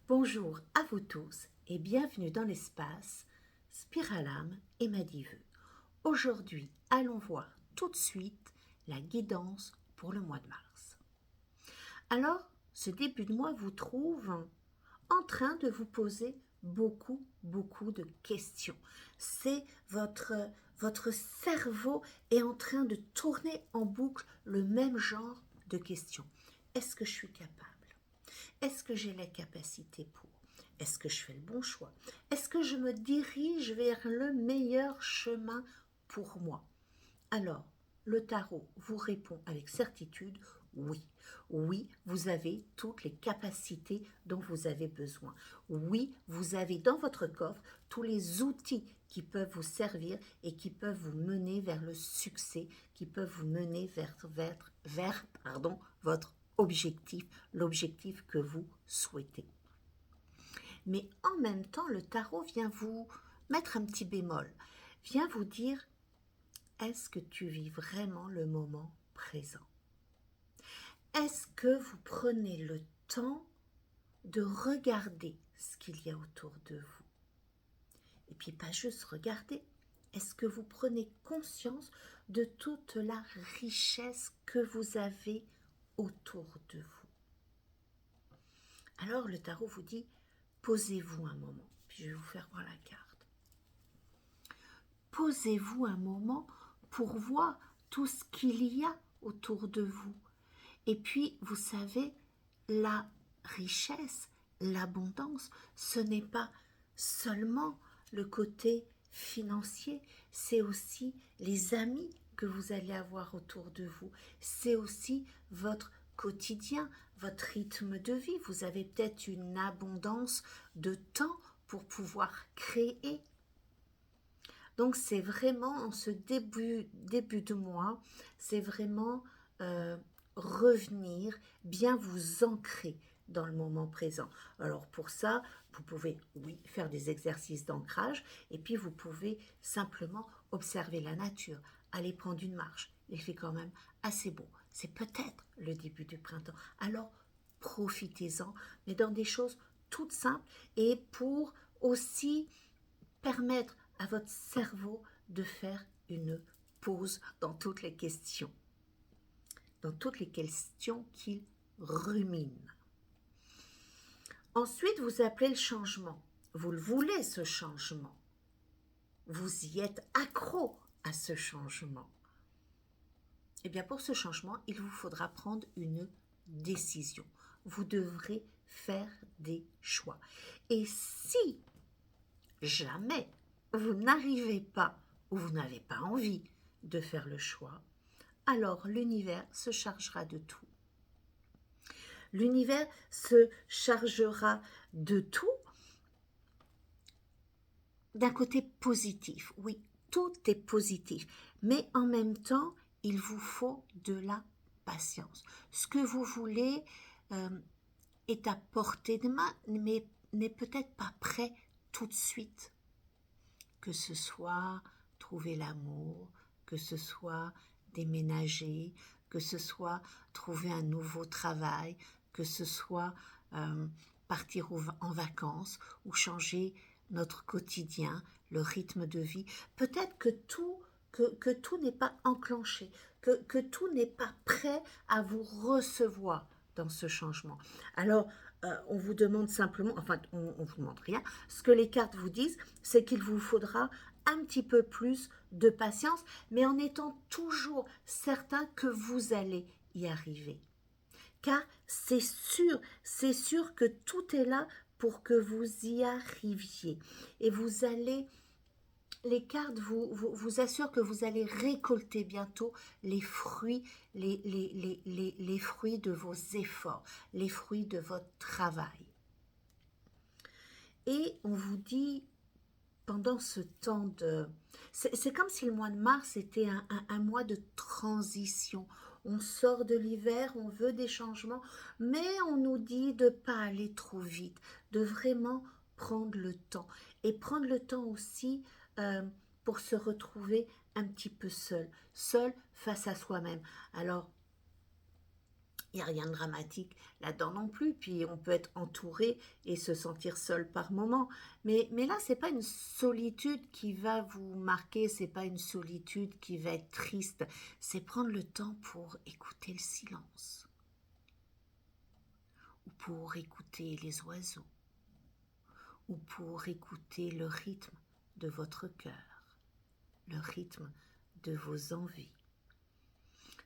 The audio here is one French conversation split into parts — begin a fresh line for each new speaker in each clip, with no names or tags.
Bonjour à vous tous et bienvenue dans l'espace Spiralam et Madiveux. Aujourd'hui, allons voir tout de suite la guidance pour le mois de mars. Alors, ce début de mois vous trouve en train de vous poser beaucoup de questions. C'est votre cerveau est en train de tourner en boucle le même genre de questions. Est-ce que je suis capable? Est-ce que j'ai la capacité pour? Est-ce que je fais le bon choix? Est-ce que je me dirige vers le meilleur chemin pour moi? Alors, le tarot vous répond avec certitude, oui. Oui, vous avez toutes les capacités dont vous avez besoin. Oui, vous avez dans votre coffre tous les outils qui peuvent vous servir et qui peuvent vous mener vers le succès, qui peuvent vous mener vers votre objectif, l'objectif que vous souhaitez. Mais en même temps, le tarot vient vous mettre un petit bémol, vient vous dire, est-ce que tu vis vraiment le moment présent? Est-ce que vous prenez le temps de regarder ce qu'il y a autour de vous? Et puis pas juste regarder, est-ce que vous prenez conscience de toute la richesse que vous avez autour de vous? Alors le tarot vous dit, posez-vous un moment, puis je vais vous faire voir la carte. Posez-vous un moment pour voir tout ce qu'il y a autour de vous. Et puis, vous savez, la richesse, l'abondance, ce n'est pas seulement le côté financier, c'est aussi les amis que vous allez avoir autour de vous. C'est aussi votre quotidien, votre rythme de vie. Vous avez peut-être une abondance de temps pour pouvoir créer. Donc, c'est vraiment en ce début de mois, c'est vraiment revenir, bien vous ancrer dans le moment présent. Alors pour ça, vous pouvez, oui, faire des exercices d'ancrage et puis vous pouvez simplement observer la nature, aller prendre une marche. Il fait quand même assez beau. C'est peut-être le début du printemps. Alors profitez-en, mais dans des choses toutes simples et pour aussi permettre à votre cerveau de faire une pause dans toutes les questions qu'il rumine. Ensuite, vous appelez le changement. Vous le voulez, ce changement. Vous y êtes accro à ce changement. Eh bien, pour ce changement, il vous faudra prendre une décision. Vous devrez faire des choix. Et si jamais vous n'arrivez pas ou vous n'avez pas envie de faire le choix, alors l'univers se chargera de tout. L'univers se chargera de tout d'un côté positif. Oui, tout est positif, mais en même temps, il vous faut de la patience. Ce que vous voulez est à portée de main, mais n'est peut-être pas prêt tout de suite. Que ce soit trouver l'amour, que ce soit déménager, que ce soit trouver un nouveau travail, que ce soit partir en vacances ou changer notre quotidien, le rythme de vie. Peut-être que tout n'est pas enclenché, que tout n'est pas prêt à vous recevoir dans ce changement. Alors, on vous demande simplement, enfin, on vous demande rien. Ce que les cartes vous disent, c'est qu'il vous faudra un petit peu plus de patience, mais en étant toujours certain que vous allez y arriver. Car c'est sûr que tout est là pour que vous y arriviez. Et vous allez, les cartes vous assurent que vous allez récolter bientôt les fruits, les fruits de vos efforts, les fruits de votre travail. Et on vous dit, pendant ce temps de... C'est comme si le mois de mars était un mois de transition. On sort de l'hiver, on veut des changements, mais on nous dit de ne pas aller trop vite, de vraiment prendre le temps. Et prendre le temps aussi pour se retrouver un petit peu seul face à soi-même. Alors, Il n'y a rien de dramatique là-dedans non plus. Puis on peut être entouré et se sentir seul par moment. Mais là, c'est pas une solitude qui va vous marquer, c'est pas une solitude qui va être triste. C'est prendre le temps pour écouter le silence, ou pour écouter les oiseaux, ou pour écouter le rythme de votre cœur, le rythme de vos envies.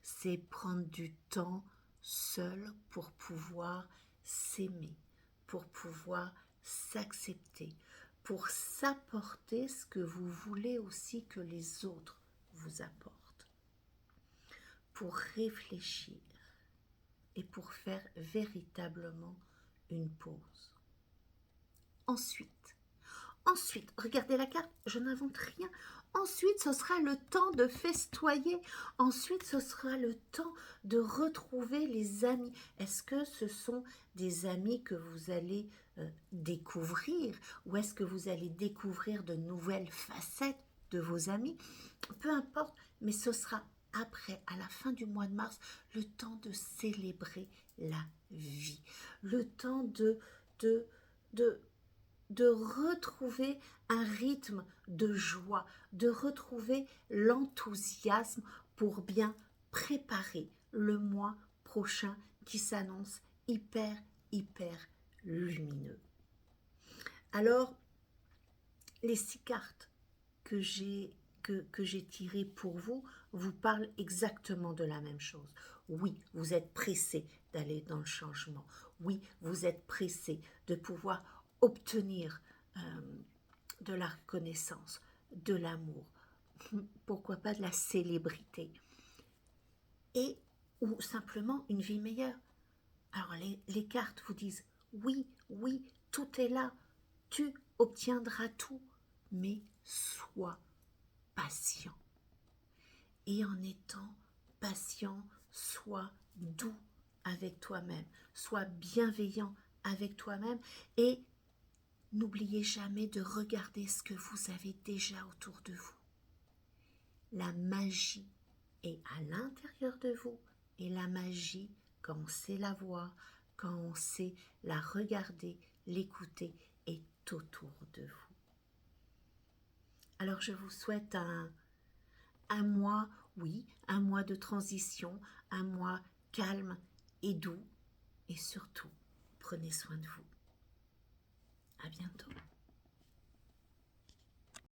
C'est prendre du temps seul pour pouvoir s'aimer, pour pouvoir s'accepter, pour s'apporter ce que vous voulez aussi que les autres vous apportent, pour réfléchir et pour faire véritablement une pause. Ensuite, regardez la carte, je n'invente rien. Ensuite, ce sera le temps de festoyer. Ensuite, ce sera le temps de retrouver les amis. Est-ce que ce sont des amis que vous allez découvrir, ou est-ce que vous allez découvrir de nouvelles facettes de vos amis? Peu importe, mais ce sera après, à la fin du mois de mars, le temps de célébrer la vie, le temps de retrouver un rythme de joie, de retrouver l'enthousiasme pour bien préparer le mois prochain qui s'annonce hyper lumineux. Alors, les 6 cartes que j'ai tirées pour vous parlent exactement de la même chose. Oui, vous êtes pressé d'aller dans le changement. Oui, vous êtes pressé de pouvoir obtenir de la reconnaissance, de l'amour, pourquoi pas de la célébrité, et ou simplement une vie meilleure. Alors les cartes vous disent oui, tout est là, tu obtiendras tout, mais sois patient. Et en étant patient, sois doux avec toi-même, sois bienveillant avec toi-même, et n'oubliez jamais de regarder ce que vous avez déjà autour de vous. La magie est à l'intérieur de vous, et la magie, quand on sait la voir, quand on sait la regarder, l'écouter, est autour de vous. Alors je vous souhaite un mois, oui, un mois de transition, un mois calme et doux, et surtout, prenez soin de vous. À bientôt.